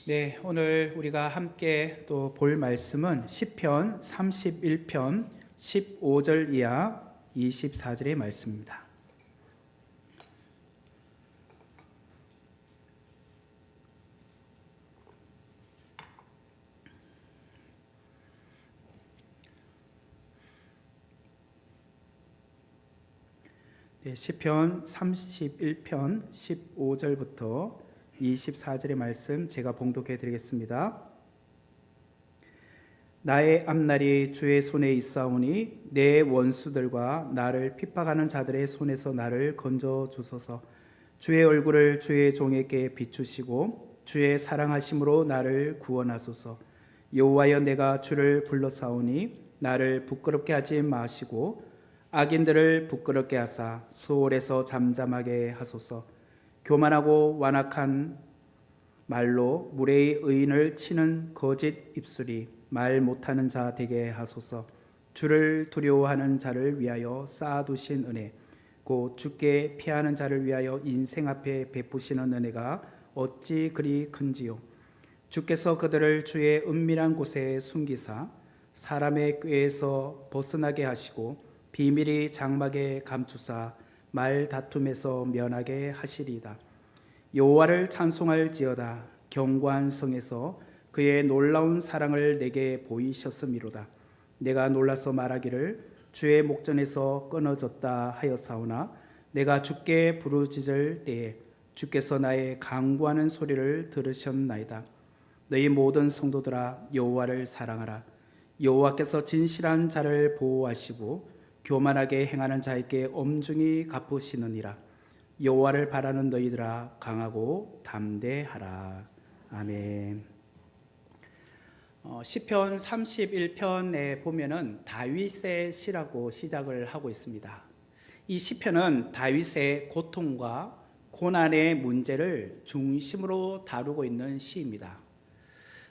네, 오늘 우리가 함께 또 볼 말씀은 시편 31편 15절 이하 24절의 말씀입니다. 네, 시편 31편 15절부터 24절의 말씀 제가 봉독해 드리겠습니다. 나의 앞날이 주의 손에 있사오니 내 원수들과 나를 핍박하는 자들의 손에서 나를 건져 주소서. 주의 얼굴을 주의 종에게 비추시고 주의 사랑하심으로 나를 구원하소서. 여호와여, 내가 주를 불러사오니 나를 부끄럽게 하지 마시고 악인들을 부끄럽게 하사 수월에서 잠잠하게 하소서. 교만하고 완악한 말로 무례히 의인을 치는 거짓 입술이 말 못하는 자 되게 하소서. 주를 두려워하는 자를 위하여 쌓아두신 은혜, 곧 주께 피하는 자를 위하여 인생 앞에 베푸시는 은혜가 어찌 그리 큰지요. 주께서 그들을 주의 은밀한 곳에 숨기사 사람의 꾀에서 벗어나게 하시고 비밀이 장막에 감추사 말 다툼에서 면하게 하시리이다. 여호와를 찬송할지어다. 견고한 성에서 그의 놀라운 사랑을 내게 보이셨음이로다. 내가 놀라서 말하기를 주의 목전에서 끊어졌다 하였사오나 내가 주께 부르짖을 때에 주께서 나의 간구하는 소리를 들으셨나이다. 너희 모든 성도들아, 여호와를 사랑하라. 여호와께서 진실한 자를 보호하시고 교만하게 행하는 자에게 엄중히 갚으시느니라. 여호와를 바라는 너희들아, 강하고 담대하라. 아멘. 시편 31편에 보면은 다윗의 시라고 시작을 하고 있습니다. 이 시편은 다윗의 고통과 고난의 문제를 중심으로 다루고 있는 시입니다.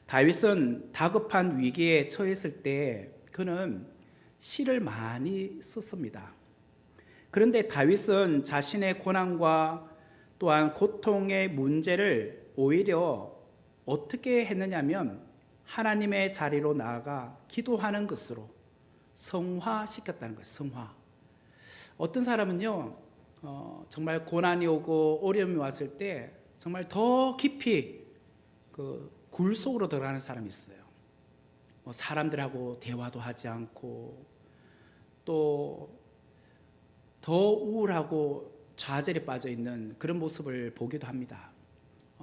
다윗은 다급한 위기에 처했을 때 그는 시를 많이 썼습니다. 그런데 다윗은 자신의 고난과 또한 고통의 문제를 오히려 어떻게 했느냐면 하나님의 자리로 나아가 기도하는 것으로 성화시켰다는 것이에요. 성화. 어떤 사람은요, 정말 고난이 오고 어려움이 왔을 때 정말 더 깊이 굴 속으로 들어가는 사람이 있어요. 사람들하고 대화도 하지 않고 또 더 우울하고 좌절에 빠져 있는 그런 모습을 보기도 합니다.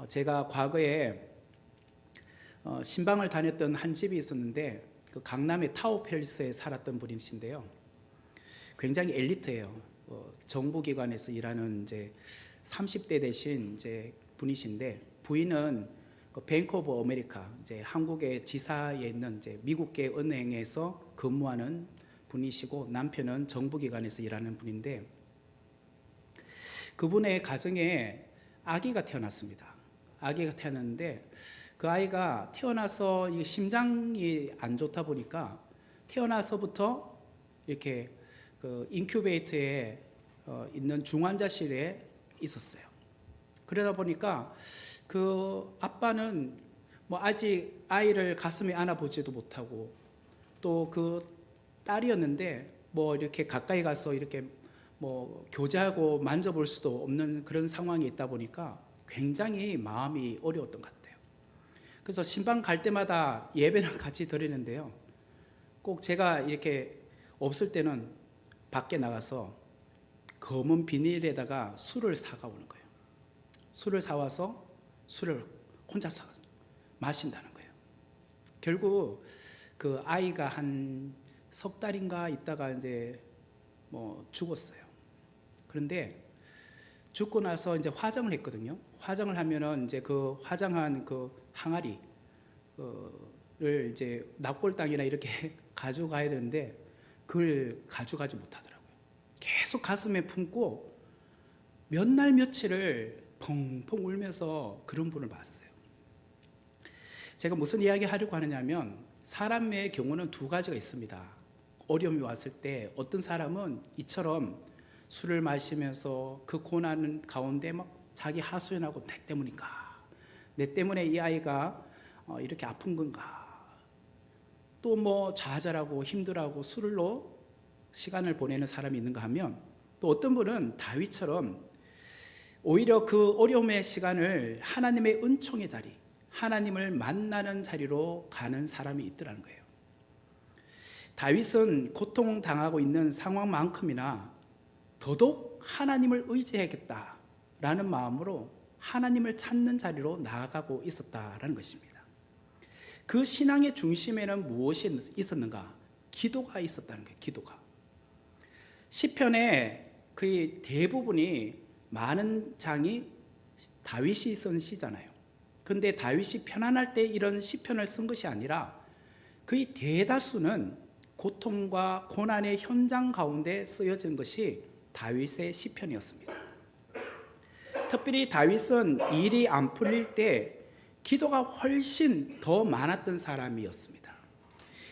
제가 과거에 신방을 다녔던 한 집이 있었는데 그 강남의 타워팰리스에 살았던 분이신데요. 굉장히 엘리트예요. 정부기관에서 일하는 이제 30대 되신 이제 분이신데 부인은 그 뱅크 오브 아메리카, 이제 한국의 지사에 있는 이제 미국계 은행에서 근무하는 분이시고 남편은 정부기관에서 일하는 분인데 그분의 가정에 아기가 태어났습니다. 아기가 태어났는데 그 아이가 태어나서 심장이 안 좋다 보니까 태어나서부터 이렇게 그 인큐베이터에 있는 중환자실에 있었어요. 그러다 보니까 그 아빠는 뭐 아직 아이를 가슴에 안아보지도 못하고 또 그 딸이었는데 뭐 이렇게 가까이 가서 이렇게 뭐 교제하고 만져볼 수도 없는 그런 상황이 있다 보니까 굉장히 마음이 어려웠던 것 같아요. 그래서 신방 갈 때마다 예배는 같이 드리는데요. 꼭 제가 이렇게 없을 때는 밖에 나가서 검은 비닐에다가 술을 사가오는 거예요. 술을 사와서 술을 혼자서 마신다는 거예요. 결국 그 아이가 한 석 달인가 있다가 이제 뭐 죽었어요. 그런데 죽고 나서 이제 화장을 했거든요. 화장을 하면은 이제 그 화장한 그 항아리를 이제 납골당이나 이렇게 가져가야 되는데 그걸 가져가지 못하더라고요. 계속 가슴에 품고 몇 날 며칠을 펑펑 울면서 그런 분을 봤어요. 제가 무슨 이야기 하려고 하느냐면 사람의 경우는 두 가지가 있습니다. 어려움이 왔을 때 어떤 사람은 이처럼 술을 마시면서 그 고난 가운데 막 자기 하소연하고 내 때문인가 내 때문에 이 아이가 이렇게 아픈 건가? 또 뭐 좌절하고 힘들어하고 술로 시간을 보내는 사람이 있는가 하면, 또 어떤 분은 다윗처럼 오히려 그 어려움의 시간을 하나님의 은총의 자리, 하나님을 만나는 자리로 가는 사람이 있더라는 거예요. 다윗은 고통당하고 있는 상황만큼이나 더더욱 하나님을 의지해야겠다라는 마음으로 하나님을 찾는 자리로 나아가고 있었다라는 것입니다. 그 신앙의 중심에는 무엇이 있었는가? 기도가 있었다는 거예요. 기도가. 시편의 거의 대부분이, 많은 장이 다윗이 쓴 시잖아요. 그런데 다윗이 편안할 때 이런 시편을 쓴 것이 아니라 거의 대다수는 고통과 고난의 현장 가운데 쓰여진 것이 다윗의 시편이었습니다. 특별히 다윗은 일이 안 풀릴 때 기도가 훨씬 더 많았던 사람이었습니다.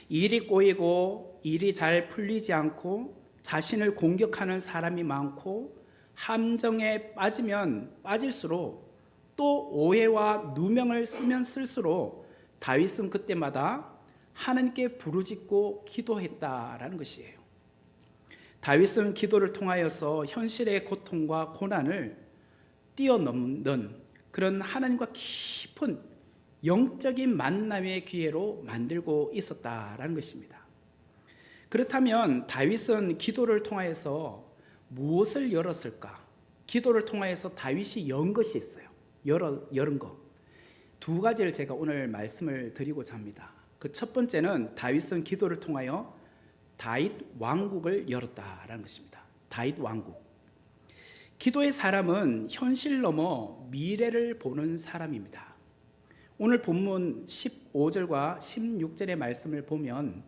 일이 꼬이고 일이 잘 풀리지 않고 자신을 공격하는 사람이 많고 함정에 빠지면 빠질수록 또 오해와 누명을 쓰면 쓸수록 다윗은 그때마다 하나님께 부르짖고 기도했다라는 것이에요. 다윗은 기도를 통하여서 현실의 고통과 고난을 뛰어넘는 그런 하나님과 깊은 영적인 만남의 기회로 만들고 있었다라는 것입니다. 그렇다면 다윗은 기도를 통하여서 무엇을 열었을까? 기도를 통하여서 다윗이 연 것이 있어요. 열은 것. 두 가지를 제가 오늘 말씀을 드리고자 합니다. 그 첫 번째는 다윗은 기도를 통하여 다윗 왕국을 열었다라는 것입니다. 다윗 왕국. 기도의 사람은 현실 넘어 미래를 보는 사람입니다. 오늘 본문 15절과 16절의 말씀을 보면,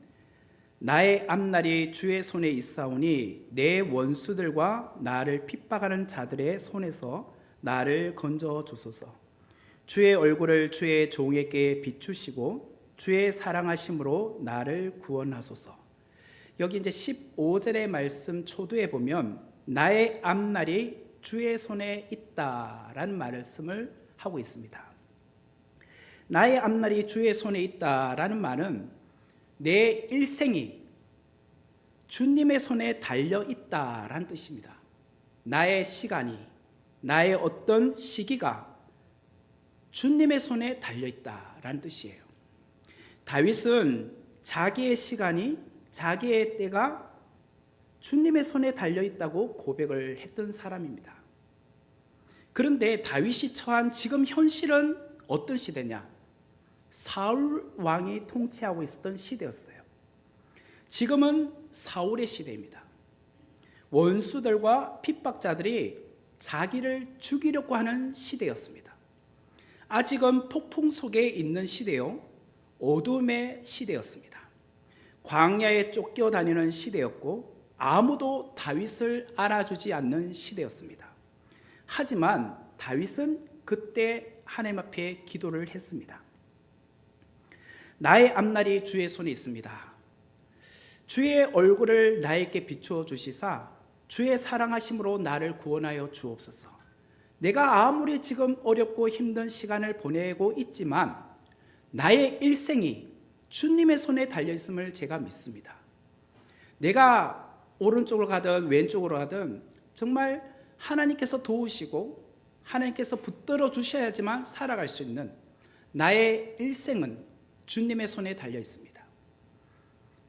나의 앞날이 주의 손에 있사오니 내 원수들과 나를 핍박하는 자들의 손에서 나를 건져 주소서. 주의 얼굴을 주의 종에게 비추시고 주의 사랑하심으로 나를 구원하소서. 여기 이제 15절의 말씀 초두에 보면 나의 앞날이 주의 손에 있다라는 말씀을 하고 있습니다. 나의 앞날이 주의 손에 있다라는 말은 내 일생이 주님의 손에 달려 있다라는 뜻입니다. 나의 시간이, 나의 어떤 시기가 주님의 손에 달려 있다라는 뜻이에요. 다윗은 자기의 시간이, 자기의 때가 주님의 손에 달려 있다고 고백을 했던 사람입니다. 그런데 다윗이 처한 지금 현실은 어떤 시대냐? 사울 왕이 통치하고 있었던 시대였어요. 지금은 사울의 시대입니다. 원수들과 핍박자들이 자기를 죽이려고 하는 시대였습니다. 아직은 폭풍 속에 있는 시대요, 어둠의 시대였습니다. 광야에 쫓겨다니는 시대였고 아무도 다윗을 알아주지 않는 시대였습니다. 하지만 다윗은 그때 하나님 앞에 기도를 했습니다. 나의 앞날이 주의 손에 있습니다. 주의 얼굴을 나에게 비추어 주시사 주의 사랑하심으로 나를 구원하여 주옵소서. 내가 아무리 지금 어렵고 힘든 시간을 보내고 있지만 나의 일생이 주님의 손에 달려있음을 제가 믿습니다. 내가 오른쪽으로 가든 왼쪽으로 가든 정말 하나님께서 도우시고 하나님께서 붙들어 주셔야지만 살아갈 수 있는 나의 일생은 주님의 손에 달려 있습니다.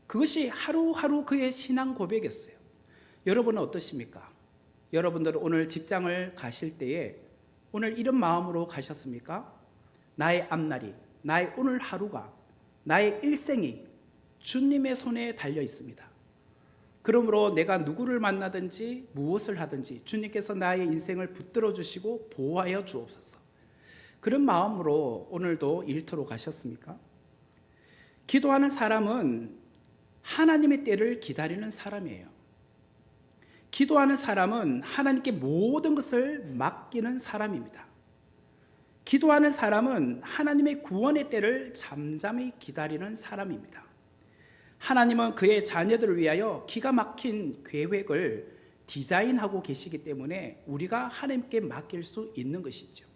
그것이 하루하루 그의 신앙 고백이었어요. 여러분은 어떠십니까? 여러분들은 오늘 직장을 가실 때에 오늘 이런 마음으로 가셨습니까? 나의 앞날이, 나의 오늘 하루가, 나의 일생이 주님의 손에 달려 있습니다. 그러므로 내가 누구를 만나든지 무엇을 하든지 주님께서 나의 인생을 붙들어 주시고 보호하여 주옵소서. 그런 마음으로 오늘도 일터로 가셨습니까? 기도하는 사람은 하나님의 때를 기다리는 사람이에요. 기도하는 사람은 하나님께 모든 것을 맡기는 사람입니다. 기도하는 사람은 하나님의 구원의 때를 잠잠히 기다리는 사람입니다. 하나님은 그의 자녀들을 위하여 기가 막힌 계획을 디자인하고 계시기 때문에 우리가 하나님께 맡길 수 있는 것이죠.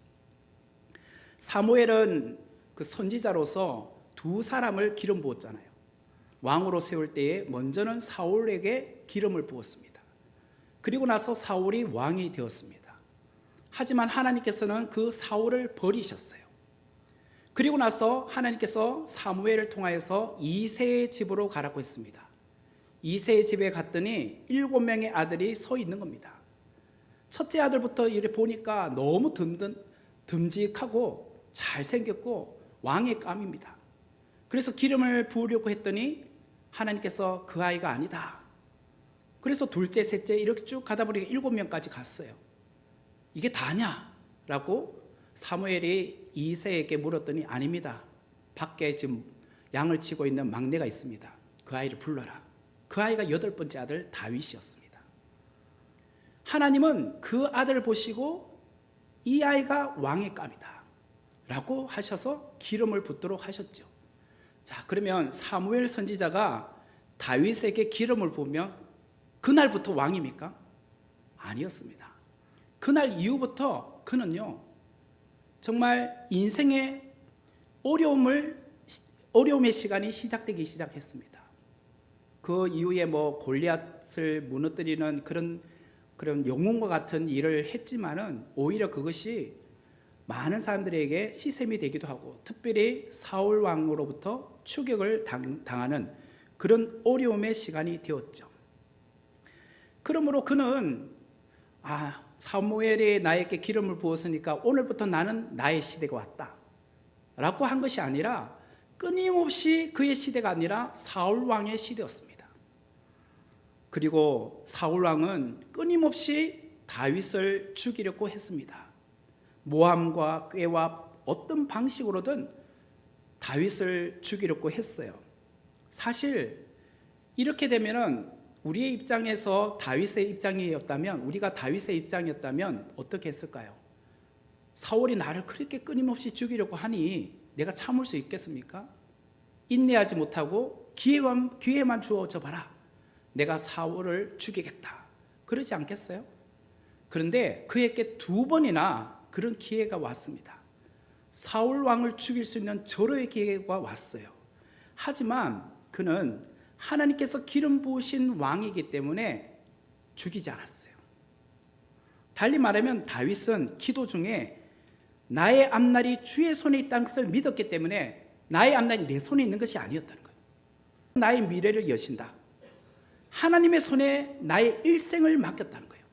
사무엘은 그 선지자로서 두 사람을 기름 부었잖아요. 왕으로 세울 때에 먼저는 사울에게 기름을 부었습니다. 그리고 나서 사울이 왕이 되었습니다. 하지만 하나님께서는 그 사울을 버리셨어요. 그리고 나서 하나님께서 사무엘을 통하여서 이새의 집으로 가라고 했습니다. 이새의 집에 갔더니 7명의 아들이 서 있는 겁니다. 첫째 아들부터 이렇게 보니까 너무 듬직하고 잘생겼고 왕의 감입니다. 그래서 기름을 부으려고 했더니 하나님께서 그 아이가 아니다. 그래서 둘째, 셋째 이렇게 쭉 가다 보니까 7명까지 갔어요. 이게 다냐? 라고 사무엘이 이새에게 물었더니 아닙니다. 밖에 지금 양을 치고 있는 막내가 있습니다. 그 아이를 불러라. 그 아이가 8번째 아들 다윗이었습니다. 하나님은 그 아들을 보시고 이 아이가 왕의 감이다 라고 하셔서 기름을 붓도록 하셨죠. 자, 그러면 사무엘 선지자가 다윗에게 기름을 부으면 그날부터 왕입니까? 아니었습니다. 그날 이후부터 그는요, 정말 인생의 어려움의 시간이 시작되기 시작했습니다. 그 이후에 골리앗을 무너뜨리는 그런 영웅과 같은 일을 했지만은 오히려 그것이 많은 사람들에게 시샘이 되기도 하고, 특별히 사울 왕으로부터 추격을 당하는 그런 어려움의 시간이 되었죠. 그러므로 그는 사무엘이 나에게 기름을 부었으니까 오늘부터 나는 나의 시대가 왔다 라고 한 것이 아니라, 끊임없이 그의 시대가 아니라 사울 왕의 시대였습니다. 그리고 사울 왕은 끊임없이 다윗을 죽이려고 했습니다. 모함과 꾀와 어떤 방식으로든 다윗을 죽이려고 했어요. 사실 이렇게 되면은 우리의 입장에서 다윗의 입장이었다면, 우리가 다윗의 입장이었다면 어떻게 했을까요? 사울이 나를 그렇게 끊임없이 죽이려고 하니 내가 참을 수 있겠습니까? 인내하지 못하고 기회만 주어져 봐라. 내가 사울을 죽이겠다. 그러지 않겠어요? 그런데 그에게 2번이나 그런 기회가 왔습니다. 사울 왕을 죽일 수 있는 절호의 기회가 왔어요. 하지만 그는 하나님께서 기름 부으신 왕이기 때문에 죽이지 않았어요. 달리 말하면 다윗은 기도 중에 나의 앞날이 주의 손에 있다는 것을 믿었기 때문에 나의 앞날이 내 손에 있는 것이 아니었다는 거예요. 나의 미래를 여신다. 하나님의 손에 나의 일생을 맡겼다는 거예요.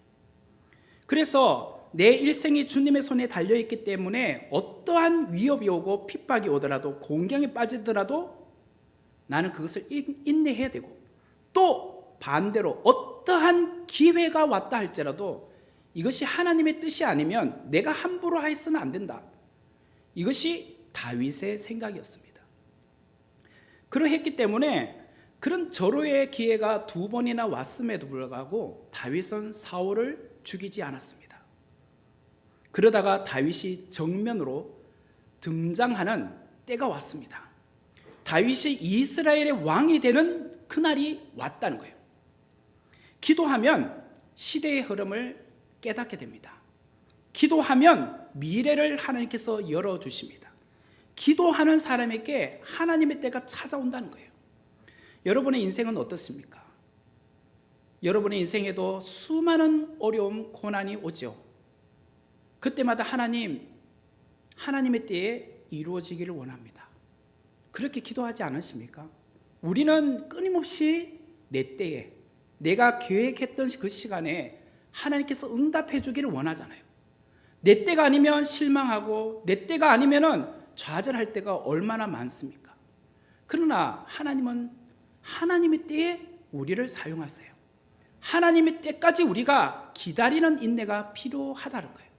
그래서 내 일생이 주님의 손에 달려있기 때문에 어떠한 위협이 오고 핍박이 오더라도, 공경에 빠지더라도 나는 그것을 인내해야 되고, 또 반대로 어떠한 기회가 왔다 할지라도 이것이 하나님의 뜻이 아니면 내가 함부로 해서는 안 된다. 이것이 다윗의 생각이었습니다. 그러했기 때문에 그런 절호의 기회가 2번이나 왔음에도 불구하고 다윗은 사울을 죽이지 않았습니다. 그러다가 다윗이 정면으로 등장하는 때가 왔습니다. 다윗이 이스라엘의 왕이 되는 그날이 왔다는 거예요. 기도하면 시대의 흐름을 깨닫게 됩니다. 기도하면 미래를 하나님께서 열어주십니다. 기도하는 사람에게 하나님의 때가 찾아온다는 거예요. 여러분의 인생은 어떻습니까? 여러분의 인생에도 수많은 어려움, 고난이 오죠. 그때마다 하나님의 때에 이루어지기를 원합니다. 그렇게 기도하지 않으십니까? 우리는 끊임없이 내 때에, 내가 계획했던 그 시간에 하나님께서 응답해 주기를 원하잖아요. 내 때가 아니면 실망하고 내 때가 아니면 좌절할 때가 얼마나 많습니까? 그러나 하나님은 하나님의 때에 우리를 사용하세요. 하나님의 때까지 우리가 기다리는 인내가 필요하다는 거예요.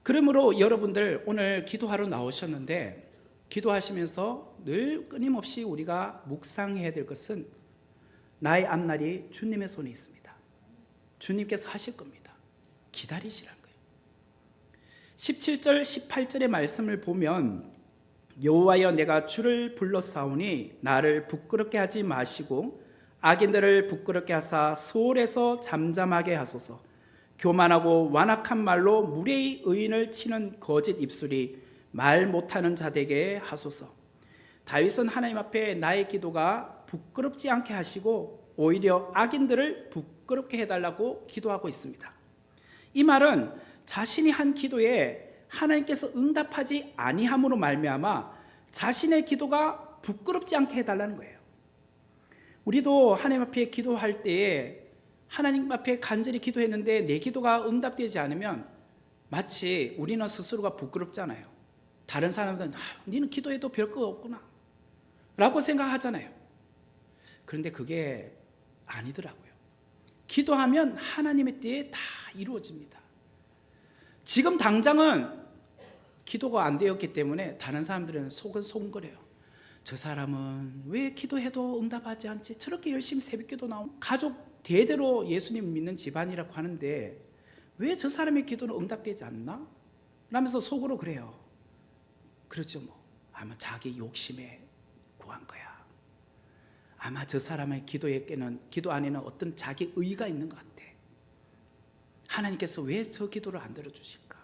그러므로 여러분들 오늘 기도하러 나오셨는데, 기도하시면서 늘 끊임없이 우리가 묵상해야 될 것은 나의 앞날이 주님의 손에 있습니다. 주님께서 하실 겁니다. 기다리시라는 거예요. 17절 18절의 말씀을 보면, 여호와여 내가 주를 불렀사오니 나를 부끄럽게 하지 마시고 악인들을 부끄럽게 하사 소홀해서 잠잠하게 하소서. 교만하고 완악한 말로 무례히 의인을 치는 거짓 입술이 말 못하는 자에게 하소서. 다윗은 하나님 앞에 나의 기도가 부끄럽지 않게 하시고 오히려 악인들을 부끄럽게 해달라고 기도하고 있습니다. 이 말은 자신이 한 기도에 하나님께서 응답하지 아니함으로 말미암아 자신의 기도가 부끄럽지 않게 해달라는 거예요. 우리도 하나님 앞에 기도할 때에 하나님 앞에 간절히 기도했는데 내 기도가 응답되지 않으면 마치 우리는 스스로가 부끄럽잖아요. 다른 사람들은 너는 기도해도 별거 없구나 라고 생각하잖아요. 그런데 그게 아니더라고요. 기도하면 하나님의 때에 다 이루어집니다. 지금 당장은 기도가 안 되었기 때문에 다른 사람들은 속은 송거려요. 저 사람은 왜 기도해도 응답하지 않지? 저렇게 열심히 새벽기도 나오고 가족 대대로 예수님 믿는 집안이라고 하는데 왜 저 사람의 기도는 응답되지 않나? 라면서 속으로 그래요. 그렇죠. 아마 자기 욕심에 구한 거야. 아마 저 사람의 기도 안에는 어떤 자기 의가 있는 것 같아. 하나님께서 왜 저 기도를 안 들어주실까?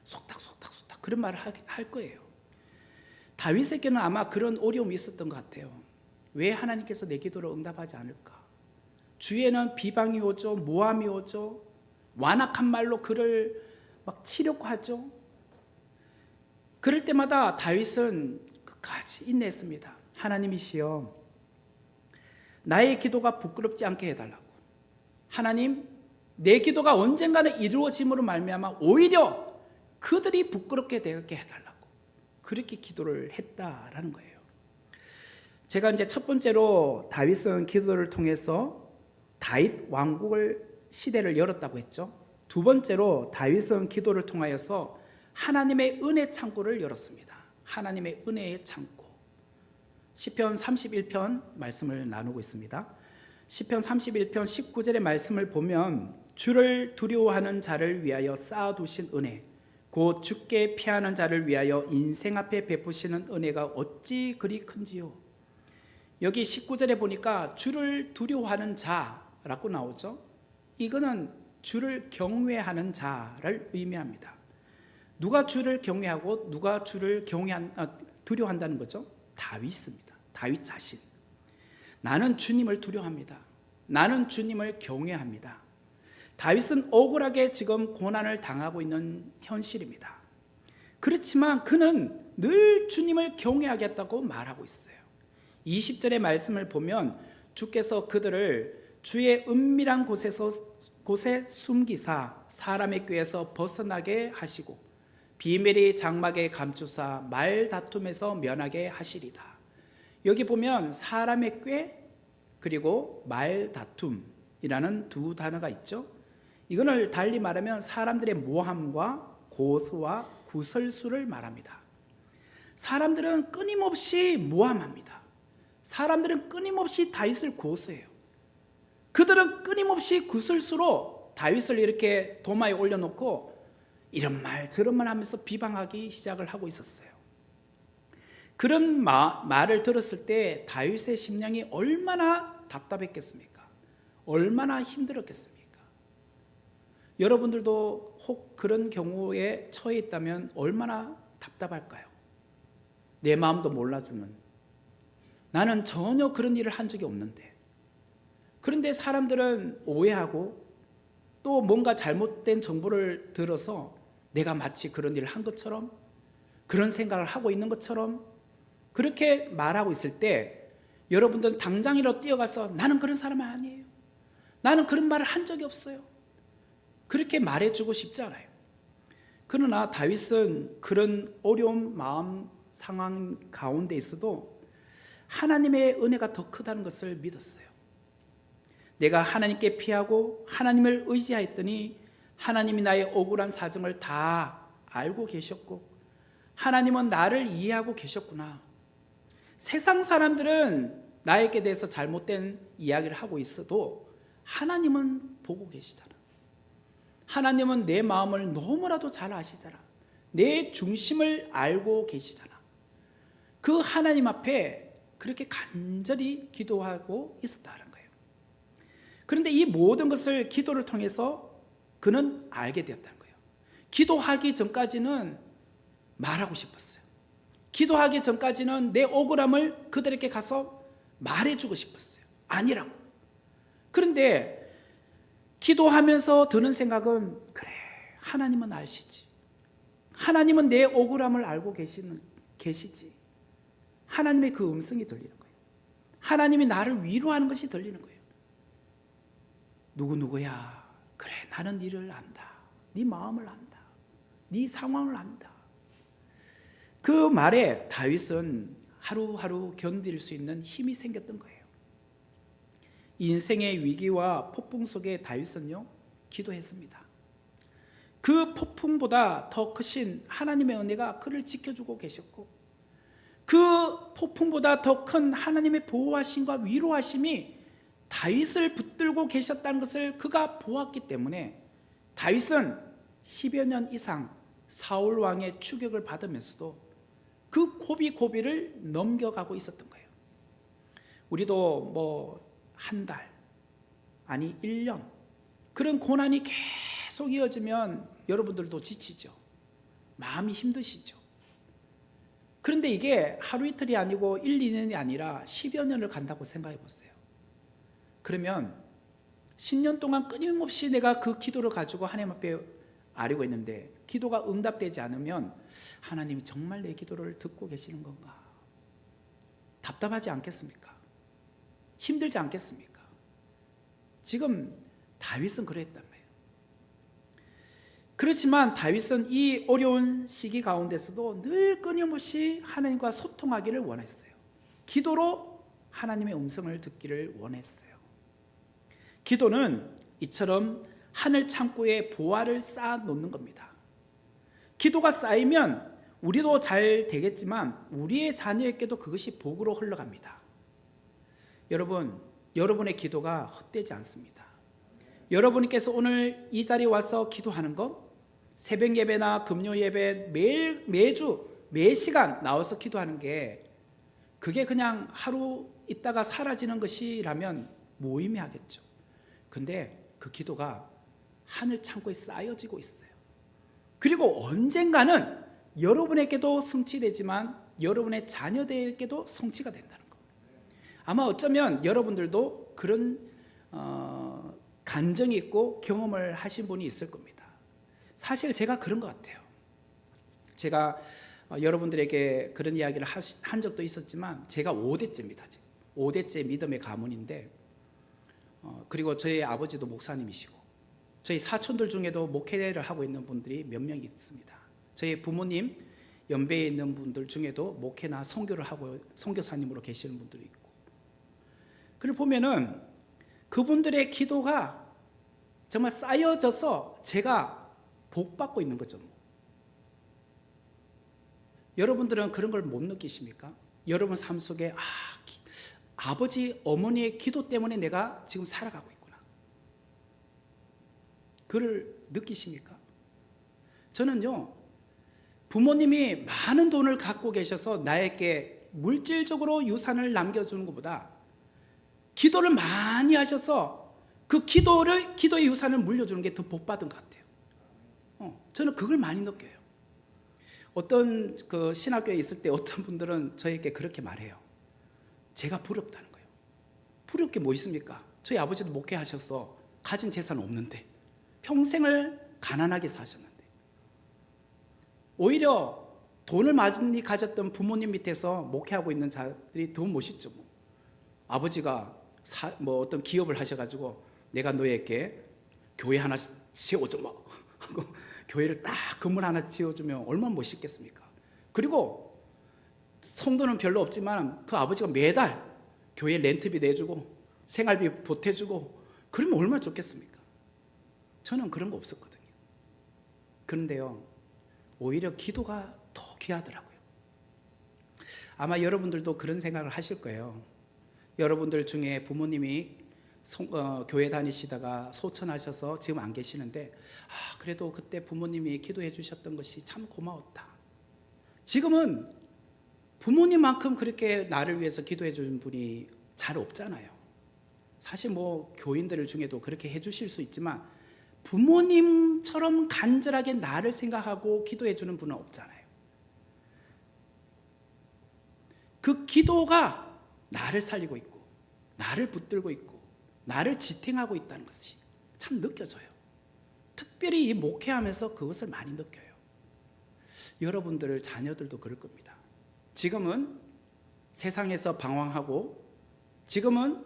속닥 그런 말을 할 거예요. 다윗에게는 아마 그런 어려움이 있었던 것 같아요. 왜 하나님께서 내 기도를 응답하지 않을까? 주위에는 비방이 오죠, 모함이 오죠, 완악한 말로 그를 막 치려고 하죠. 그럴 때마다 다윗은 끝까지 인내했습니다. 하나님이시여, 나의 기도가 부끄럽지 않게 해달라고. 하나님, 내 기도가 언젠가는 이루어짐으로 말미암아 오히려 그들이 부끄럽게 되게 해달라고 그렇게 기도를 했다라는 거예요. 제가 이제 첫 번째로 다윗은 기도를 통해서 다윗 왕국을 시대를 열었다고 했죠. 두 번째로 다윗은 기도를 통하여서 하나님의 은혜 창고를 열었습니다. 하나님의 은혜의 창고. 시편 31편 말씀을 나누고 있습니다. 시편 31편 19절의 말씀을 보면 주를 두려워하는 자를 위하여 쌓아두신 은혜, 곧 주께 피하는 자를 위하여 인생 앞에 베푸시는 은혜가 어찌 그리 큰지요. 여기 19절에 보니까 주를 두려워하는 자라고 나오죠. 이거는 주를 경외하는 자를 의미합니다. 누가 주를 경외하고 누가 주를 두려워한다는 거죠? 다윗입니다. 다윗 자신. 나는 주님을 두려워합니다. 나는 주님을 경외합니다. 다윗은 억울하게 지금 고난을 당하고 있는 현실입니다. 그렇지만 그는 늘 주님을 경외하겠다고 말하고 있어요. 20절의 말씀을 보면 주께서 그들을 주의 은밀한 곳에 숨기사 사람의 꾀에서 벗어나게 하시고 비밀이 장막에 감추사 말다툼에서 면하게 하시리다. 여기 보면 사람의 꾀 그리고 말다툼이라는 두 단어가 있죠. 이거를 달리 말하면 사람들의 모함과 고소와 구설수를 말합니다. 사람들은 끊임없이 모함합니다. 사람들은 끊임없이 다윗을 고소해요. 그들은 끊임없이 구설수로 다윗을 이렇게 도마에 올려놓고 이런 말 저런 말 하면서 비방하기 시작을 하고 있었어요. 그런 말을 들었을 때 다윗의 심령이 얼마나 답답했겠습니까? 얼마나 힘들었겠습니까? 여러분들도 혹 그런 경우에 처해 있다면 얼마나 답답할까요? 내 마음도 몰라주는, 나는 전혀 그런 일을 한 적이 없는데, 그런데 사람들은 오해하고 또 뭔가 잘못된 정보를 들어서 내가 마치 그런 일을 한 것처럼, 그런 생각을 하고 있는 것처럼 그렇게 말하고 있을 때 여러분들은 당장이라도 뛰어가서 나는 그런 사람 아니에요, 나는 그런 말을 한 적이 없어요, 그렇게 말해주고 싶지 않아요. 그러나 다윗은 그런 어려운 마음 상황 가운데 있어도 하나님의 은혜가 더 크다는 것을 믿었어요. 내가 하나님께 피하고 하나님을 의지하였더니 하나님이 나의 억울한 사정을 다 알고 계셨고 하나님은 나를 이해하고 계셨구나. 세상 사람들은 나에게 대해서 잘못된 이야기를 하고 있어도 하나님은 보고 계시잖아. 하나님은 내 마음을 너무나도 잘 아시잖아. 내 중심을 알고 계시잖아. 그 하나님 앞에 그렇게 간절히 기도하고 있었다는 거예요. 그런데 이 모든 것을 기도를 통해서 그는 알게 되었다는 거예요. 기도하기 전까지는 말하고 싶었어요. 기도하기 전까지는 내 억울함을 그들에게 가서 말해주고 싶었어요. 아니라고. 그런데 기도하면서 드는 생각은, 그래, 하나님은 아시지. 하나님은 내 억울함을 알고 계시지. 하나님의 그 음성이 들리는 거예요. 하나님이 나를 위로하는 것이 들리는 거예요. 누구누구야, 그래, 나는 너를 안다. 네 마음을 안다. 네 상황을 안다. 그 말에 다윗은 하루하루 견딜 수 있는 힘이 생겼던 거예요. 인생의 위기와 폭풍 속에 다윗은요, 기도했습니다. 그 폭풍보다 더 크신 하나님의 은혜가 그를 지켜주고 계셨고, 그 폭풍보다 더 큰 하나님의 보호하심과 위로하심이 다윗을 붙들고 계셨다는 것을 그가 보았기 때문에 다윗은 10여 년 이상 사울 왕의 추격을 받으면서도 그 고비고비를 넘겨가고 있었던 거예요. 우리도 뭐 한 달, 아니 1년 그런 고난이 계속 이어지면 여러분들도 지치죠. 마음이 힘드시죠. 그런데 이게 하루 이틀이 아니고 1, 2년이 아니라 10여 년을 간다고 생각해 보세요. 그러면 10년 동안 끊임없이 내가 그 기도를 가지고 하나님 앞에 아뢰고 있는데 기도가 응답되지 않으면 하나님이 정말 내 기도를 듣고 계시는 건가? 답답하지 않겠습니까? 힘들지 않겠습니까? 지금 다윗은 그랬단 말이에요. 그렇지만 다윗은 이 어려운 시기 가운데서도 늘 끊임없이 하나님과 소통하기를 원했어요. 기도로 하나님의 음성을 듣기를 원했어요. 기도는 이처럼 하늘 창고에 보화를 쌓아 놓는 겁니다. 기도가 쌓이면 우리도 잘 되겠지만 우리의 자녀에게도 그것이 복으로 흘러갑니다. 여러분, 여러분의 기도가 헛되지 않습니다. 여러분께서 오늘 이 자리에 와서 기도하는 거, 새벽 예배나 금요 예배 매주 매 시간 나와서 기도하는 게 그게 그냥 하루 있다가 사라지는 것이라면 무의미하겠죠. 근데 그 기도가 하늘 창고에 쌓여지고 있어요. 그리고 언젠가는 여러분에게도 성취되지만 여러분의 자녀들에게도 성취가 된다는 거. 아마 어쩌면 여러분들도 그런 간증이 있고 경험을 하신 분이 있을 겁니다. 사실 제가 그런 것 같아요. 제가 여러분들에게 그런 이야기를 한 적도 있었지만 제가 5대째입니다. 지금 5대째 믿음의 가문인데 그리고 저희 아버지도 목사님이시고 저희 사촌들 중에도 목회를 하고 있는 분들이 몇 명 있습니다. 저희 부모님 연배에 있는 분들 중에도 목회나 선교를 하고 선교사님으로 계시는 분들이 있고, 그걸 보면은 그분들의 기도가 정말 쌓여져서 제가 복받고 있는 거죠. 여러분들은 그런 걸 못 느끼십니까? 여러분 삶 속에 아버지 어머니의 기도 때문에 내가 지금 살아가고 있구나, 그걸 느끼십니까? 저는요, 부모님이 많은 돈을 갖고 계셔서 나에게 물질적으로 유산을 남겨주는 것보다 기도를 많이 하셔서 그 기도의 유산을 물려주는 게 더 복받은 것 같아요. 저는 그걸 많이 느껴요. 어떤 그 신학교에 있을 때 어떤 분들은 저에게 그렇게 말해요. 제가 부럽다는 거예요. 부러울 게 뭐 있습니까? 저희 아버지도 목회하셔서 가진 재산 없는데 평생을 가난하게 사셨는데, 오히려 돈을 많이 가졌던 부모님 밑에서 목회하고 있는 자들이 더 멋있죠. 아버지가 어떤 기업을 하셔가지고 내가 너에게 교회 하나 세워줘 하고 교회를 딱 건물 하나 지어주면 얼마나 멋있겠습니까? 그리고 성도는 별로 없지만 그 아버지가 매달 교회 렌트비 내주고 생활비 보태주고 그러면 얼마나 좋겠습니까? 저는 그런 거 없었거든요. 그런데요, 오히려 기도가 더 귀하더라고요. 아마 여러분들도 그런 생각을 하실 거예요. 여러분들 중에 부모님이 교회 다니시다가 소천하셔서 지금 안 계시는데 그래도 그때 부모님이 기도해 주셨던 것이 참 고마웠다. 지금은 부모님만큼 그렇게 나를 위해서 기도해 주는 분이 잘 없잖아요. 사실 뭐 교인들 중에도 그렇게 해 주실 수 있지만 부모님처럼 간절하게 나를 생각하고 기도해 주는 분은 없잖아요. 그 기도가 나를 살리고 있고 나를 붙들고 있고 나를 지탱하고 있다는 것이 참 느껴져요. 특별히 이 목회하면서 그것을 많이 느껴요. 여러분들 자녀들도 그럴 겁니다. 지금은 세상에서 방황하고 지금은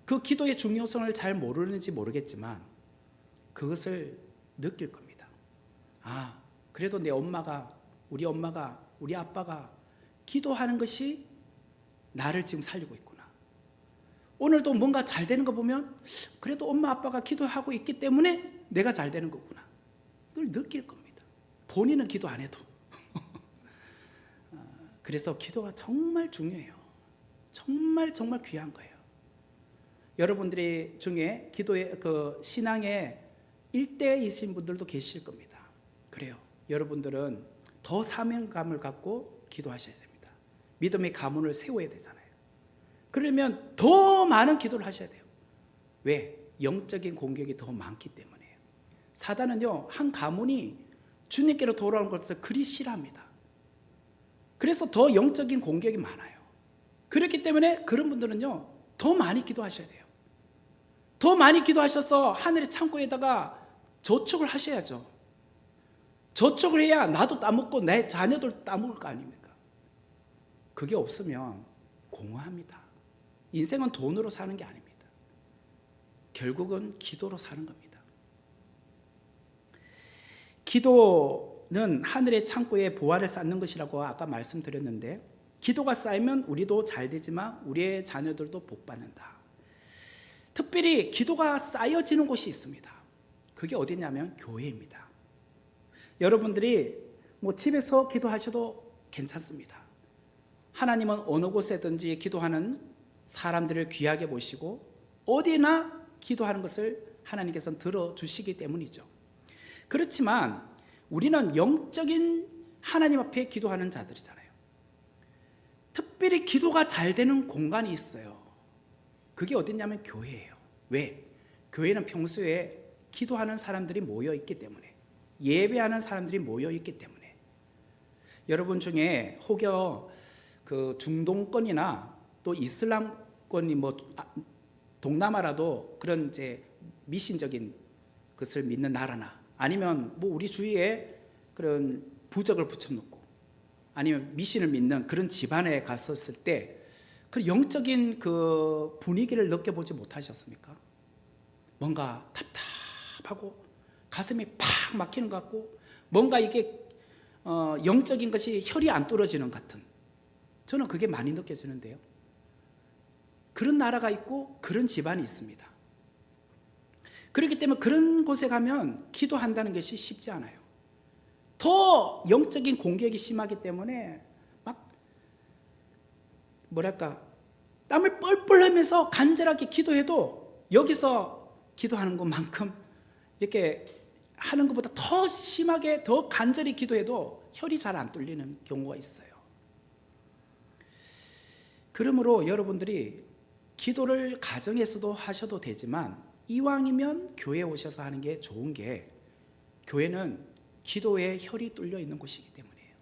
그 기도의 중요성을 잘 모르는지 모르겠지만 그것을 느낄 겁니다. 아, 그래도 내 엄마가, 우리 아빠가 기도하는 것이 나를 지금 살리고 있구나. 오늘도 뭔가 잘 되는 거 보면 그래도 엄마 아빠가 기도하고 있기 때문에 내가 잘 되는 거구나. 그걸 느낄 겁니다. 본인은 기도 안 해도. 그래서 기도가 정말 중요해요. 정말 귀한 거예요. 여러분들이 중에 기도의 신앙의 일대이신 분들도 계실 겁니다. 그래요. 여러분들은 더 사명감을 갖고 기도하셔야 됩니다. 믿음의 가문을 세워야 되잖아요. 그러면 더 많은 기도를 하셔야 돼요. 왜? 영적인 공격이 더 많기 때문이에요. 사단은요, 한 가문이 주님께로 돌아오는 것을 그리 싫어합니다. 그래서 더 영적인 공격이 많아요. 그렇기 때문에 그런 분들은요, 더 많이 기도하셔야 돼요. 더 많이 기도하셔서 하늘의 창고에다가 저축을 하셔야죠. 저축을 해야 나도 따먹고 내 자녀들 따먹을 거 아닙니까? 그게 없으면 공허합니다. 인생은 돈으로 사는 게 아닙니다. 결국은 기도로 사는 겁니다. 기도는 하늘의 창고에 보화를 쌓는 것이라고 아까 말씀드렸는데, 기도가 쌓이면 우리도 잘 되지만 우리의 자녀들도 복받는다. 특별히 기도가 쌓여지는 곳이 있습니다. 그게 어디냐면 교회입니다. 여러분들이 집에서 기도하셔도 괜찮습니다. 하나님은 어느 곳에든지 기도하는 사람들을 귀하게 보시고 어디나 기도하는 것을 하나님께서는 들어주시기 때문이죠. 그렇지만 우리는 영적인 하나님 앞에 기도하는 자들이잖아요. 특별히 기도가 잘 되는 공간이 있어요. 그게 어디냐면 교회예요. 왜? 교회는 평소에 기도하는 사람들이 모여 있기 때문에, 예배하는 사람들이 모여 있기 때문에. 여러분 중에 혹여 그 중동권이나 또 이슬람권이 동남아라도 그런 이제 미신적인 것을 믿는 나라나 아니면 우리 주위에 그런 부적을 붙여놓고 아니면 미신을 믿는 그런 집안에 갔었을 때 그 영적인 그 분위기를 느껴보지 못하셨습니까? 뭔가 답답하고 가슴이 팍 막히는 것 같고 뭔가 이게 영적인 것이 혈이 안 뚫어지는 것 같은, 저는 그게 많이 느껴지는데요. 그런 나라가 있고 그런 집안이 있습니다. 그렇기 때문에 그런 곳에 가면 기도한다는 것이 쉽지 않아요. 더 영적인 공격이 심하기 때문에 땀을 뻘뻘 흘리면서 간절하게 기도해도 여기서 기도하는 것만큼 이렇게 하는 것보다 더 심하게 더 간절히 기도해도 혈이 잘 안 뚫리는 경우가 있어요. 그러므로 여러분들이 기도를 가정에서도 하셔도 되지만 이왕이면 교회에 오셔서 하는 게 좋은 게, 교회는 기도에 혈이 뚫려 있는 곳이기 때문이에요.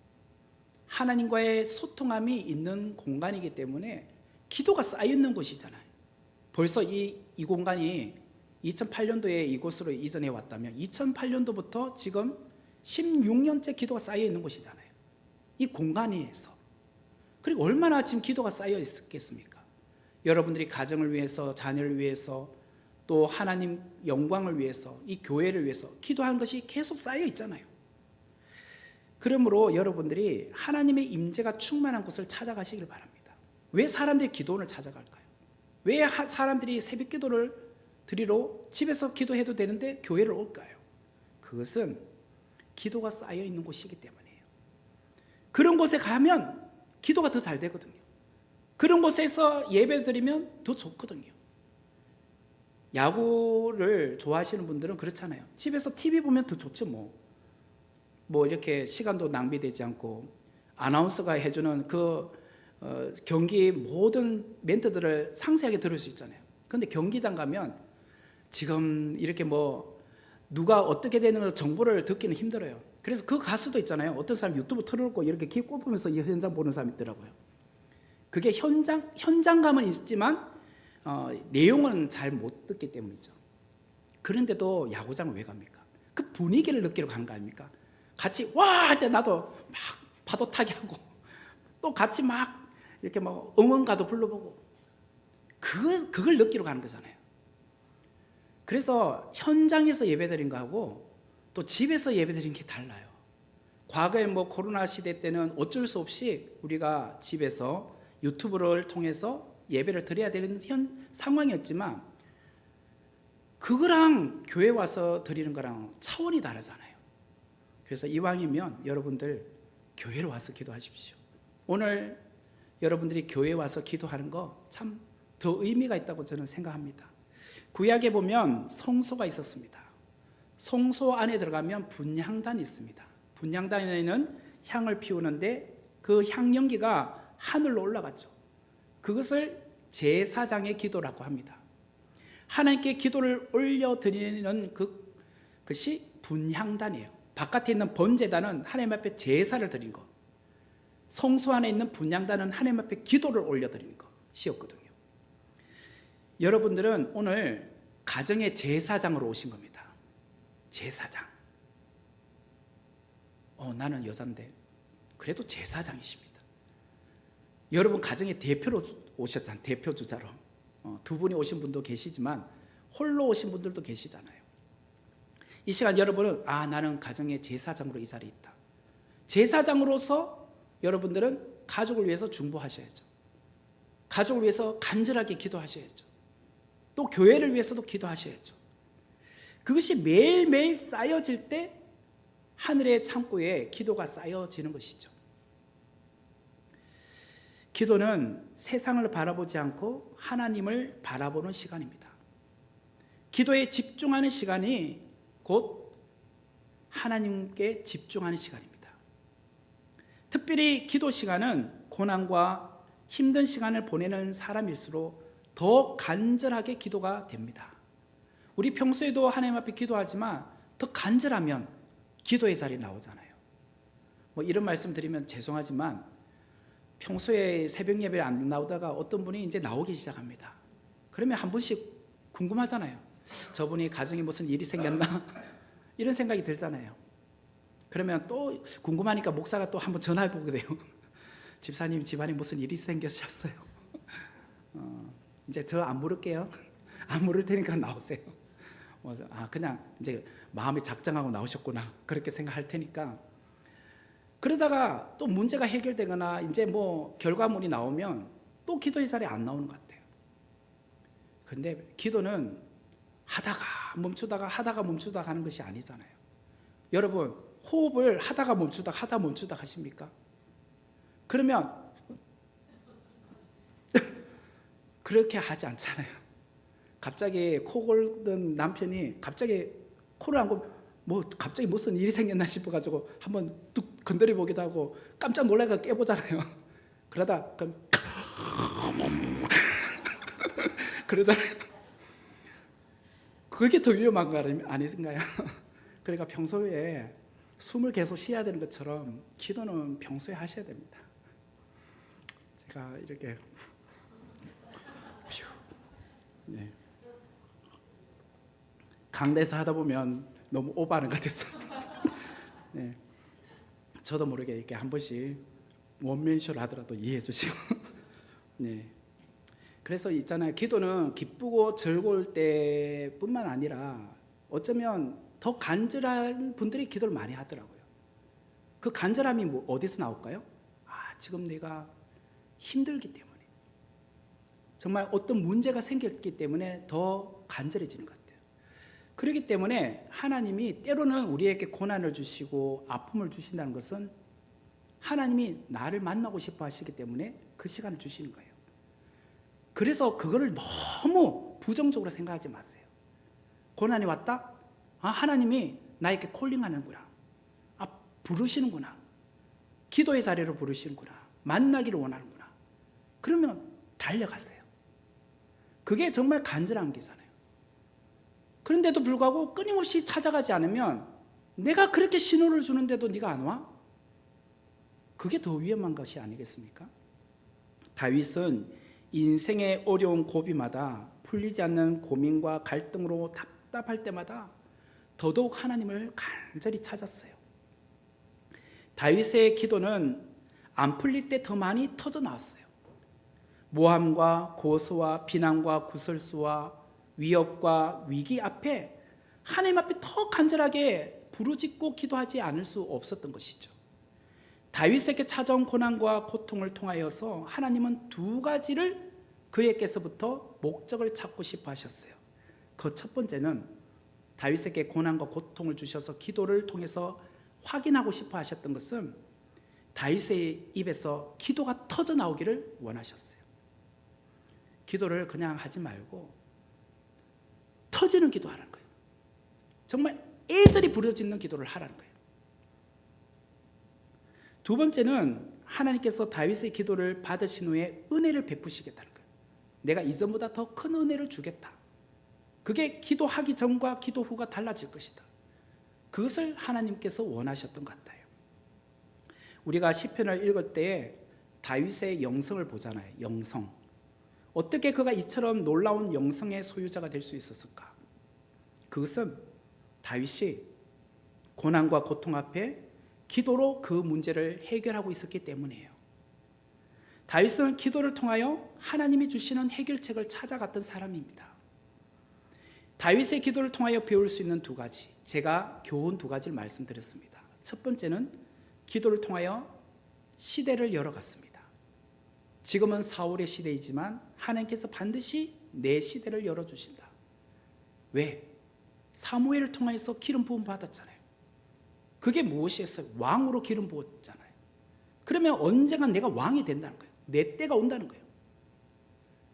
하나님과의 소통함이 있는 공간이기 때문에 기도가 쌓여 있는 곳이잖아요. 벌써 이 공간이 2008년도에 이곳으로 이전해 왔다면 2008년도부터 지금 16년째 기도가 쌓여 있는 곳이잖아요. 이 공간에서. 그리고 얼마나 지금 기도가 쌓여 있겠습니까? 여러분들이 가정을 위해서, 자녀를 위해서, 또 하나님 영광을 위해서, 이 교회를 위해서 기도하는 것이 계속 쌓여 있잖아요. 그러므로 여러분들이 하나님의 임재가 충만한 곳을 찾아가시길 바랍니다. 왜 사람들이 기도원을 찾아갈까요? 왜 사람들이 새벽 기도를 드리러 집에서 기도해도 되는데 교회를 올까요? 그것은 기도가 쌓여 있는 곳이기 때문이에요. 그런 곳에 가면 기도가 더 잘 되거든요. 그런 곳에서 예배 드리면 더 좋거든요. 야구를 좋아하시는 분들은 그렇잖아요. 집에서 TV 보면 더 좋죠. 뭐 이렇게 시간도 낭비되지 않고 아나운서가 해주는 그 경기 모든 멘트들을 상세하게 들을 수 있잖아요. 그런데 경기장 가면 지금 이렇게 누가 어떻게 되는 정보를 듣기는 힘들어요. 그래서 그 가수도 있잖아요. 어떤 사람 유튜브 틀어놓고 이렇게 귀 꼽으면서 이 현장 보는 사람 있더라고요. 그게 현장감은 있지만 내용은 잘 못 듣기 때문이죠. 그런데도 야구장을 왜 갑니까? 그 분위기를 느끼러 간 거 아닙니까? 같이 와 할 때 나도 막 파도 타기 하고 또 같이 막 이렇게 막 응원가도 불러보고 그걸 느끼러 가는 거잖아요. 그래서 현장에서 예배드린 거하고 또 집에서 예배드린 게 달라요. 과거에 뭐 코로나 시대 때는 어쩔 수 없이 우리가 집에서 유튜브를 통해서 예배를 드려야 되는 상황이었지만 그거랑 교회 와서 드리는 거랑 차원이 다르잖아요. 그래서 이왕이면 여러분들 교회로 와서 기도하십시오. 오늘 여러분들이 교회에 와서 기도하는 거 참 더 의미가 있다고 저는 생각합니다. 구약에 보면 성소가 있었습니다. 성소 안에 들어가면 분향단이 있습니다. 분향단에는 향을 피우는데 그 향연기가 하늘로 올라갔죠. 그것을 제사장의 기도라고 합니다. 하나님께 기도를 올려드리는 그것이 분향단이에요. 바깥에 있는 번제단은 하나님 앞에 제사를 드린 것, 성소 안에 있는 분향단은 하나님 앞에 기도를 올려드리는 것이었거든요. 여러분들은 오늘 가정의 제사장으로 오신 겁니다. 제사장. 나는 여잔데 그래도 제사장이십니다. 여러분 가정의 대표로 오셨잖아요. 대표 주자로. 두 분이 오신 분도 계시지만 홀로 오신 분들도 계시잖아요. 이 시간 여러분은 나는 가정의 제사장으로 이 자리에 있다. 제사장으로서 여러분들은 가족을 위해서 중보하셔야죠. 가족을 위해서 간절하게 기도하셔야죠. 또 교회를 위해서도 기도하셔야죠. 그것이 매일매일 쌓여질 때 하늘의 창고에 기도가 쌓여지는 것이죠. 기도는 세상을 바라보지 않고 하나님을 바라보는 시간입니다. 기도에 집중하는 시간이 곧 하나님께 집중하는 시간입니다. 특별히 기도 시간은 고난과 힘든 시간을 보내는 사람일수록 더 간절하게 기도가 됩니다. 우리 평소에도 하나님 앞에 기도하지만 더 간절하면 기도의 자리에 나오잖아요. 뭐 이런 말씀 드리면 죄송하지만 평소에 새벽 예배에 안 나오다가 어떤 분이 이제 나오기 시작합니다. 그러면 한 번씩 궁금하잖아요. 저분이 가정에 무슨 일이 생겼나? 이런 생각이 들잖아요. 그러면 또 궁금하니까 목사가 또 한번 전화해 보게 돼요. 집사님 집안에 무슨 일이 생겼어요? 이제 저 안 물을게요. 안 물을 테니까 나오세요. 그냥 이제 마음이 작정하고 나오셨구나 그렇게 생각할 테니까. 그러다가 또 문제가 해결되거나 이제 뭐 결과물이 나오면 또 기도의 자리에 안 나오는 것 같아요. 근데 기도는 하다가 멈추다가 하는 것이 아니잖아요. 여러분 호흡을 하다가 멈추다가 하십니까? 그러면 그렇게 하지 않잖아요. 갑자기 코 골던 남편이 갑자기 코를 안 골, 갑자기 무슨 일이 생겼나 싶어가지고 한번 뚝 건드려 보기도 하고 깜짝 놀라서 깨보잖아요. 그러다 그럼 그러잖아요. 그게 더 위험한 거 아닌가요? 그러니까 평소에 숨을 계속 쉬어야 되는 것처럼 기도는 평소에 하셔야 됩니다. 제가 이렇게 네. 강대에서 하다 보면 너무 오버하는 것 같았어요. 네. 저도 모르게 이렇게 한 번씩 원맨쇼를 하더라도 이해해 주시고. 네. 그래서 있잖아요. 기도는 기쁘고 즐거울 때뿐만 아니라 어쩌면 더 간절한 분들이 기도를 많이 하더라고요. 그 간절함이 어디서 나올까요? 지금 내가 힘들기 때문에, 정말 어떤 문제가 생겼기 때문에 더 간절해지는 것 같아요. 그렇기 때문에 하나님이 때로는 우리에게 고난을 주시고 아픔을 주신다는 것은 하나님이 나를 만나고 싶어 하시기 때문에 그 시간을 주시는 거예요. 그래서 그거를 너무 부정적으로 생각하지 마세요. 고난이 왔다? 하나님이 나에게 콜링하는구나. 부르시는구나. 기도의 자리로 부르시는구나. 만나기를 원하는구나. 그러면 달려가세요. 그게 정말 간절한 게잖아요. 그런데도 불구하고 끊임없이 찾아가지 않으면 내가 그렇게 신호를 주는데도 네가 안 와? 그게 더 위험한 것이 아니겠습니까? 다윗은 인생의 어려운 고비마다 풀리지 않는 고민과 갈등으로 답답할 때마다 더더욱 하나님을 간절히 찾았어요. 다윗의 기도는 안 풀릴 때 더 많이 터져 나왔어요. 모함과 고소와 비난과 구설수와 위협과 위기 앞에 하나님 앞에 더 간절하게 부르짖고 기도하지 않을 수 없었던 것이죠. 다윗에게 찾아온 고난과 고통을 통하여서 하나님은 두 가지를 그에게서부터 목적을 찾고 싶어 하셨어요. 그 첫 번째는 다윗에게 고난과 고통을 주셔서 기도를 통해서 확인하고 싶어 하셨던 것은 다윗의 입에서 기도가 터져 나오기를 원하셨어요. 기도를 그냥 하지 말고 터지는 기도하라는 거예요. 정말 애절히 부르짖는 기도를 하라는 거예요. 두 번째는 하나님께서 다윗의 기도를 받으신 후에 은혜를 베푸시겠다는 거예요. 내가 이전보다 더 큰 은혜를 주겠다. 그게 기도하기 전과 기도 후가 달라질 것이다. 그것을 하나님께서 원하셨던 것 같아요. 우리가 시편을 읽을 때에 다윗의 영성을 보잖아요. 영성. 어떻게 그가 이처럼 놀라운 영성의 소유자가 될 수 있었을까? 그것은 다윗이 고난과 고통 앞에 기도로 그 문제를 해결하고 있었기 때문이에요. 다윗은 기도를 통하여 하나님이 주시는 해결책을 찾아갔던 사람입니다. 다윗의 기도를 통하여 배울 수 있는 두 가지, 제가 교훈 두 가지를 말씀드렸습니다. 첫 번째는 기도를 통하여 시대를 열어갔습니다. 지금은 사울의 시대이지만 하나님께서 반드시 내 시대를 열어주신다. 왜? 사무엘을 통해서 기름 부음 받았잖아요. 그게 무엇이었어요? 왕으로 기름 부었잖아요. 그러면 언젠간 내가 왕이 된다는 거예요. 내 때가 온다는 거예요.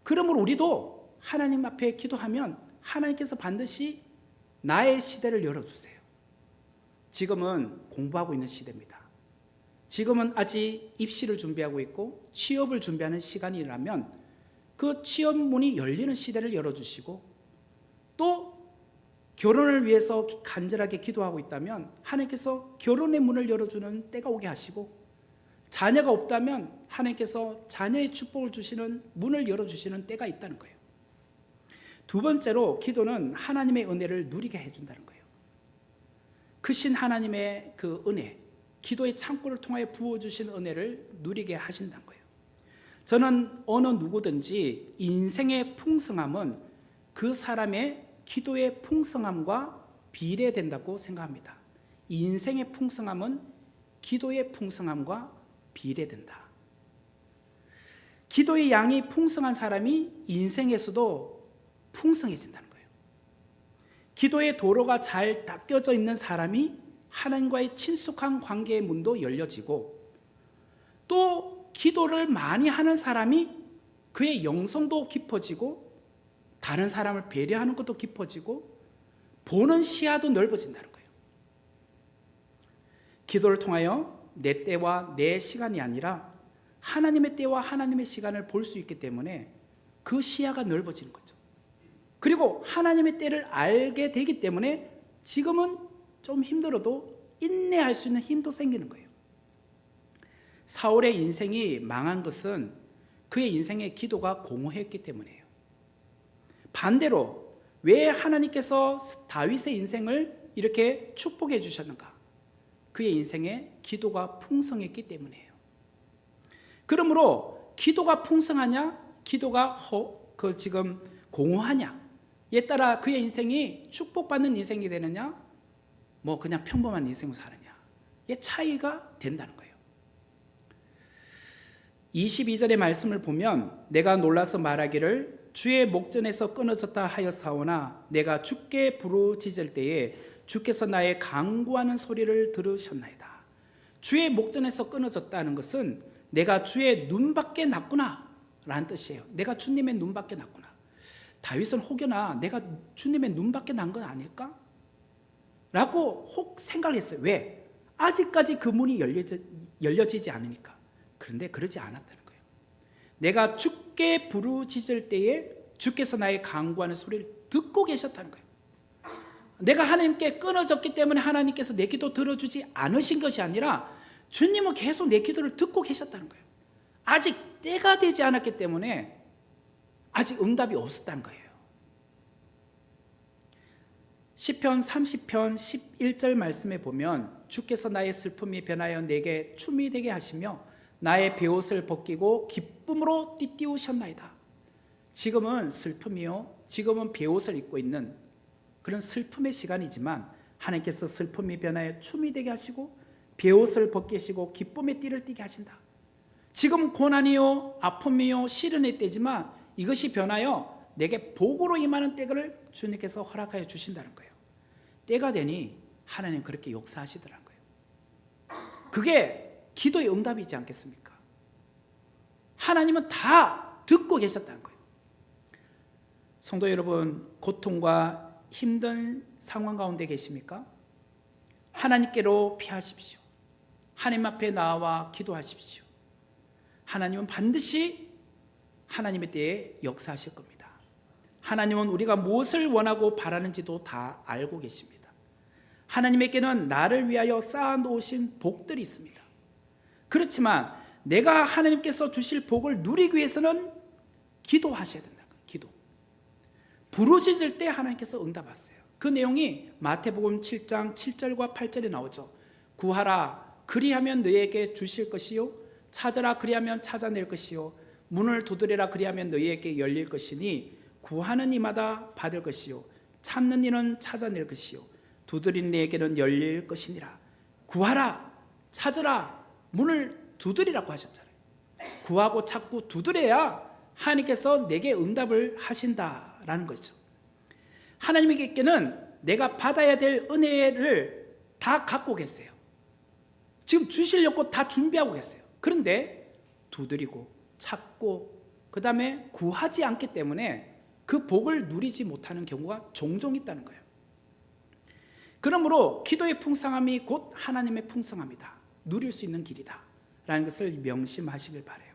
그러므로 우리도 하나님 앞에 기도하면 하나님께서 반드시 나의 시대를 열어주세요. 지금은 공부하고 있는 시대입니다. 지금은 아직 입시를 준비하고 있고 취업을 준비하는 시간이라면 그 취업문이 열리는 시대를 열어주시고, 또 결혼을 위해서 간절하게 기도하고 있다면 하나님께서 결혼의 문을 열어주는 때가 오게 하시고, 자녀가 없다면 하나님께서 자녀의 축복을 주시는 문을 열어주시는 때가 있다는 거예요. 두 번째로 기도는 하나님의 은혜를 누리게 해준다는 거예요. 크신 하나님의 그 은혜, 기도의 창고를 통하여 부어주신 은혜를 누리게 하신다는 거예요. 저는 어느 누구든지 인생의 풍성함은 그 사람의 기도의 풍성함과 비례된다고 생각합니다. 인생의 풍성함은 기도의 풍성함과 비례된다. 기도의 양이 풍성한 사람이 인생에서도 풍성해진다는 거예요. 기도의 도로가 잘 닦여져 있는 사람이 하나님과의 친숙한 관계의 문도 열려지고, 또 기도를 많이 하는 사람이 그의 영성도 깊어지고 다른 사람을 배려하는 것도 깊어지고 보는 시야도 넓어진다는 거예요. 기도를 통하여 내 때와 내 시간이 아니라 하나님의 때와 하나님의 시간을 볼 수 있기 때문에 그 시야가 넓어지는 거죠. 그리고 하나님의 때를 알게 되기 때문에 지금은 좀 힘들어도 인내할 수 있는 힘도 생기는 거예요. 사울의 인생이 망한 것은 그의 인생의 기도가 공허했기 때문이에요. 반대로 왜 하나님께서 다윗의 인생을 이렇게 축복해 주셨는가? 그의 인생에 기도가 풍성했기 때문이에요. 그러므로 기도가 풍성하냐, 기도가 지금 공허하냐에 따라 그의 인생이 축복받는 인생이 되느냐, 뭐 그냥 평범한 인생을 사느냐의 차이가 된다는 거예요. 22절의 말씀을 보면 내가 놀라서 말하기를 주의 목전에서 끊어졌다 하였사오나 내가 주께 부르짖을 때에 주께서 나의 간구하는 소리를 들으셨나이다. 주의 목전에서 끊어졌다는 것은 내가 주의 눈밖에 났구나 라는 뜻이에요. 내가 주님의 눈밖에 났구나. 다윗은 혹여나 내가 주님의 눈밖에 난 건 아닐까? 라고 혹 생각했어요. 왜? 아직까지 그 문이 열려지지 않으니까. 그런데 그러지 않았다는 거예요. 내가 주께 부르짖을 때에 주께서 나의 간구하는 소리를 듣고 계셨다는 거예요. 내가 하나님께 끊어졌기 때문에 하나님께서 내 기도 들어주지 않으신 것이 아니라 주님은 계속 내 기도를 듣고 계셨다는 거예요. 아직 때가 되지 않았기 때문에 아직 응답이 없었다는 거예요. 시편 30편 11절 말씀에 보면 주께서 나의 슬픔이 변하여 내게 춤이 되게 하시며 나의 베옷을 벗기고 기쁨으로 띠띠우셨나이다. 지금은 슬픔이요, 지금은 베옷을 입고 있는 그런 슬픔의 시간이지만 하나님께서 슬픔이 변하여 춤이 되게 하시고 베옷을 벗기시고 기쁨의 띠를 띠게 하신다. 지금 고난이요, 아픔이요, 시련의 때지만 이것이 변하여 내게 복으로 임하는 때를 주님께서 허락하여 주신다는 거예요. 때가 되니 하나님 그렇게 역사하시더라는 거예요. 그게 기도의 응답이지 않겠습니까? 하나님은 다 듣고 계셨다는 거예요. 성도 여러분, 고통과 힘든 상황 가운데 계십니까? 하나님께로 피하십시오. 하나님 앞에 나와 기도하십시오. 하나님은 반드시 하나님의 때에 역사하실 겁니다. 하나님은 우리가 무엇을 원하고 바라는지도 다 알고 계십니다. 하나님에게는 나를 위하여 쌓아놓으신 복들이 있습니다. 그렇지만 내가 하나님께서 주실 복을 누리기 위해서는 기도하셔야 된다. 기도. 부르짖을 때 하나님께서 응답하세요. 그 내용이 마태복음 7장 7절과 8절에 나오죠. 구하라 그리하면 너희에게 주실 것이요, 찾으라 그리하면 찾아낼 것이요, 문을 두드리라 그리하면 너희에게 열릴 것이니 구하는 이마다 받을 것이요, 찾는 이는 찾아낼 것이요, 두드린 이에게는 열릴 것이니라. 구하라, 찾으라, 문을 두드리라고 하셨잖아요. 구하고 찾고 두드려야 하나님께서 내게 응답을 하신다라는 거죠. 하나님에게는 내가 받아야 될 은혜를 다 갖고 계세요. 지금 주시려고 다 준비하고 계세요. 그런데 두드리고 찾고 그 다음에 구하지 않기 때문에 그 복을 누리지 못하는 경우가 종종 있다는 거예요. 그러므로 기도의 풍성함이 곧 하나님의 풍성함이다. 누릴 수 있는 길이다 라는 것을 명심하시길 바라요.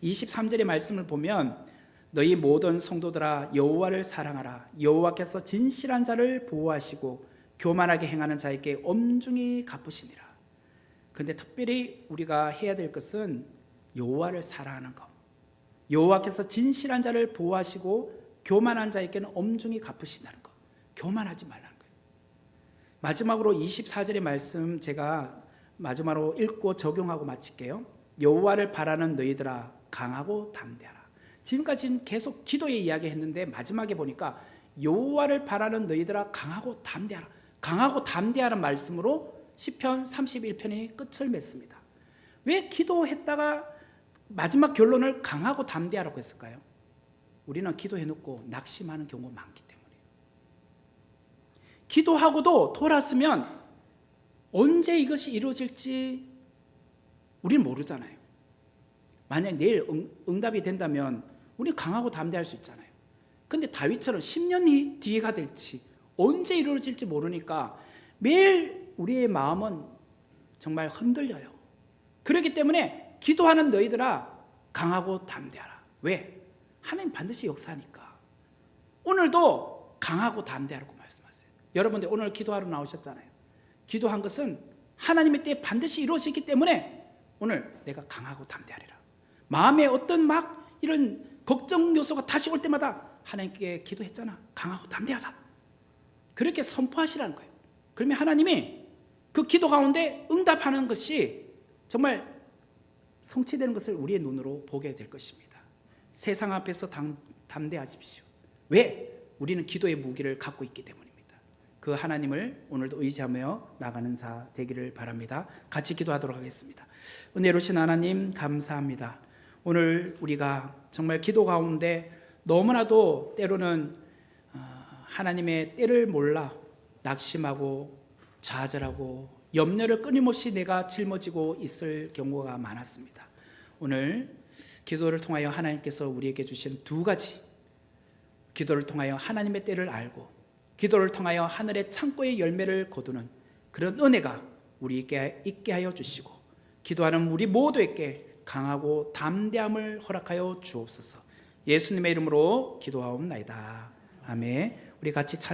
23절의 말씀을 보면 너희 모든 성도들아 여호와를 사랑하라. 여호와께서 진실한 자를 보호하시고 교만하게 행하는 자에게 엄중히 갚으시니라. 그런데 특별히 우리가 해야 될 것은 여호와를 사랑하는 것. 여호와께서 진실한 자를 보호하시고 교만한 자에게는 엄중히 갚으신다는 것. 교만하지 말라는 거예요. 마지막으로 24절의 말씀 제가 마지막으로 읽고 적용하고 마칠게요. 여호와를 바라는 너희들아 강하고 담대하라. 지금까지는 계속 기도의 이야기 했는데 마지막에 보니까 여호와를 바라는 너희들아 강하고 담대하라. 강하고 담대하라는 말씀으로 시편 31편이 끝을 맺습니다. 왜 기도했다가 마지막 결론을 강하고 담대하라고 했을까요? 우리는 기도해놓고 낙심하는 경우가 많기 때문이에요. 기도하고도 돌았으면 언제 이것이 이루어질지 우리는 모르잖아요. 만약 내일 응답이 된다면 우리 강하고 담대할 수 있잖아요. 근데 다윗처럼 10년 뒤가 될지 언제 이루어질지 모르니까 매일 우리의 마음은 정말 흔들려요. 그렇기 때문에 기도하는 너희들아 강하고 담대하라. 왜? 하나님 반드시 역사하니까. 오늘도 강하고 담대하라고 말씀하세요. 여러분들 오늘 기도하러 나오셨잖아요. 기도한 것은 하나님의 때에 반드시 이루어지기 때문에 오늘 내가 강하고 담대하리라. 마음에 어떤 막 이런 걱정 요소가 다시 올 때마다 하나님께 기도했잖아. 강하고 담대하자. 그렇게 선포하시라는 거예요. 그러면 하나님이 그 기도 가운데 응답하는 것이 정말 성취되는 것을 우리의 눈으로 보게 될 것입니다. 세상 앞에서 담대하십시오. 왜? 우리는 기도의 무기를 갖고 있기 때문입니다. 그 하나님을 오늘도 의지하며 나가는 자 되기를 바랍니다. 같이 기도하도록 하겠습니다. 은혜로우신 하나님 감사합니다. 오늘 우리가 정말 기도 가운데 너무나도 때로는 하나님의 때를 몰라 낙심하고 좌절하고 염려를 끊임없이 내가 짊어지고 있을 경우가 많았습니다. 오늘 기도를 통하여 하나님께서 우리에게 주신 두 가지, 기도를 통하여 하나님의 때를 알고 기도를 통하여 하늘의 창고의 열매를 거두는 그런 은혜가 우리에게 있게 하여 주시고 기도하는 우리 모두에게 강하고 담대함을 허락하여 주옵소서. 예수님의 이름으로 기도하옵나이다. 아멘. 우리 같이